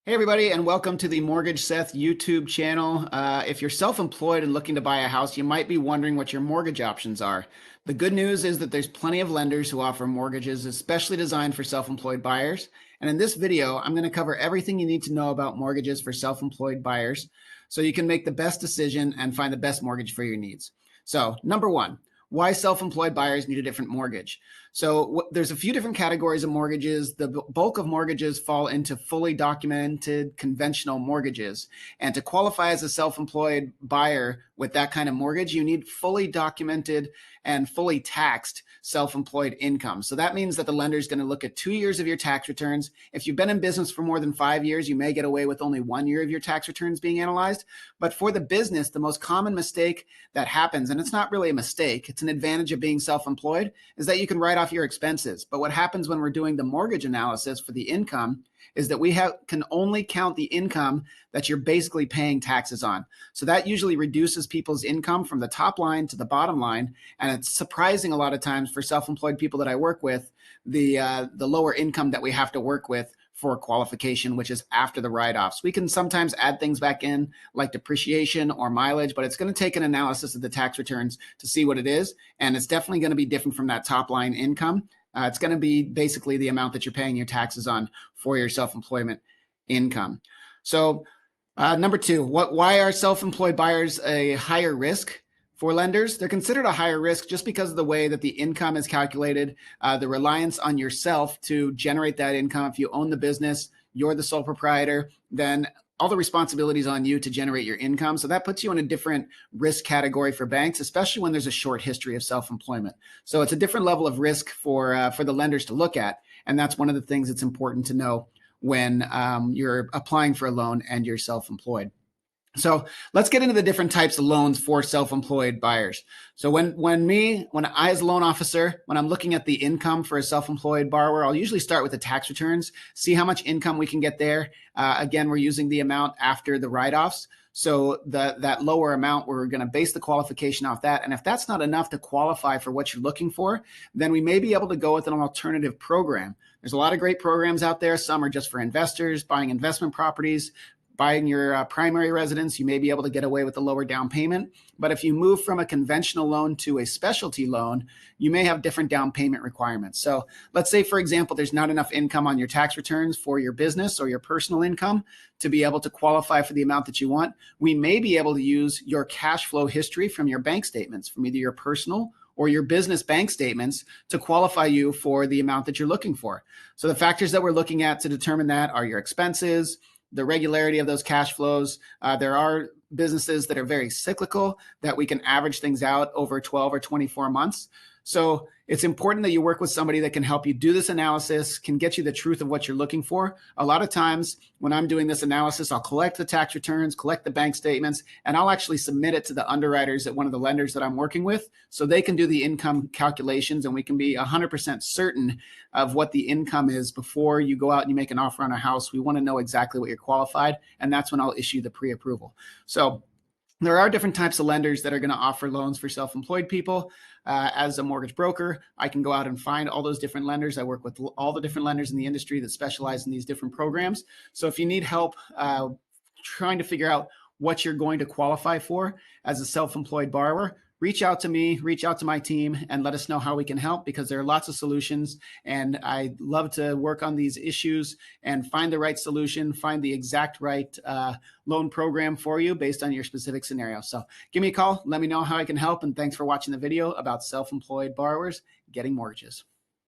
Hey everybody, and welcome to the Mortgage Seth YouTube channel. If you're self-employed and looking to buy a house, you might be wondering what your mortgage options are. The good news is that there's plenty of lenders who offer mortgages especially designed for self-employed buyers. And in this video, I'm going to cover everything you need to know about mortgages for self-employed buyers so you can make the best decision and find the best mortgage for your needs. So, number one, why self-employed buyers need a different mortgage. So there's a few different categories of mortgages. The bulk of mortgages fall into fully documented conventional mortgages. And to qualify as a self-employed buyer with that kind of mortgage, you need fully documented and fully taxed self-employed income. So that means that the lender is going to look at 2 years of your tax returns. If you've been in business for more than 5 years, you may get away with only 1 year of your tax returns being analyzed. But for the business, the most common mistake that happens, and it's not really a mistake, it's an advantage of being self-employed, is that you can write off your expenses. But what happens when we're doing the mortgage analysis for the income is that we can only count the income that you're basically paying taxes on. So that usually reduces people's income from the top line to the bottom line. And it's surprising a lot of times for self-employed people that I work with, the lower income that we have to work with for qualification, which is after the write-offs. We can sometimes add things back in like depreciation or mileage, but it's going to take an analysis of the tax returns to see what it is. And it's definitely going to be different from that top line income. It's going to be basically the amount that you're paying your taxes on for your self-employment income. So number two, why are self-employed buyers a higher risk for lenders? They're considered a higher risk just because of the way that the income is calculated, the reliance on yourself to generate that income. If you own the business, you're the sole proprietor, then all the responsibilities on you to generate your income. So that puts you in a different risk category for banks, especially when there's a short history of self-employment. So it's a different level of risk for the lenders to look at. And that's one of the things that's important to know when you're applying for a loan and you're self-employed. So let's get into the different types of loans for self-employed buyers. So when I as a loan officer, when I'm looking at the income for a self-employed borrower, I'll usually start with the tax returns, see how much income we can get there. Again, we're using the amount after the write-offs. So that lower amount, we're going to base the qualification off that. And if that's not enough to qualify for what you're looking for, then we may be able to go with an alternative program. There's a lot of great programs out there. Some are just for investors, buying investment properties. Buying your primary residence, you may be able to get away with a lower down payment. But if you move from a conventional loan to a specialty loan, you may have different down payment requirements. So let's say, for example, there's not enough income on your tax returns for your business or your personal income to be able to qualify for the amount that you want. We may be able to use your cash flow history from your bank statements, from either your personal or your business bank statements to qualify you for the amount that you're looking for. So the factors that we're looking at to determine that are your expenses, the regularity of those cash flows. There are businesses that are very cyclical that we can average things out over 12 or 24 months. So it's important that you work with somebody that can help you do this analysis, can get you the truth of what you're looking for. A lot of times when I'm doing this analysis, I'll collect the tax returns, collect the bank statements, and I'll actually submit it to the underwriters at one of the lenders that I'm working with so they can do the income calculations and we can be 100% certain of what the income is before you go out and you make an offer on a house. We want to know exactly what you're qualified, and that's when I'll issue the pre-approval. So there are different types of lenders that are going to offer loans for self-employed people. As a mortgage broker, I can go out and find all those different lenders. I work with all the different lenders in the industry that specialize in these different programs. So if you need help trying to figure out what you're going to qualify for as a self-employed borrower, reach out to me, reach out to my team, and let us know how we can help, because there are lots of solutions. And I love to work on these issues and find the right solution, find the exact right loan program for you based on your specific scenario. So give me a call, let me know how I can help. And thanks for watching the video about self-employed borrowers getting mortgages.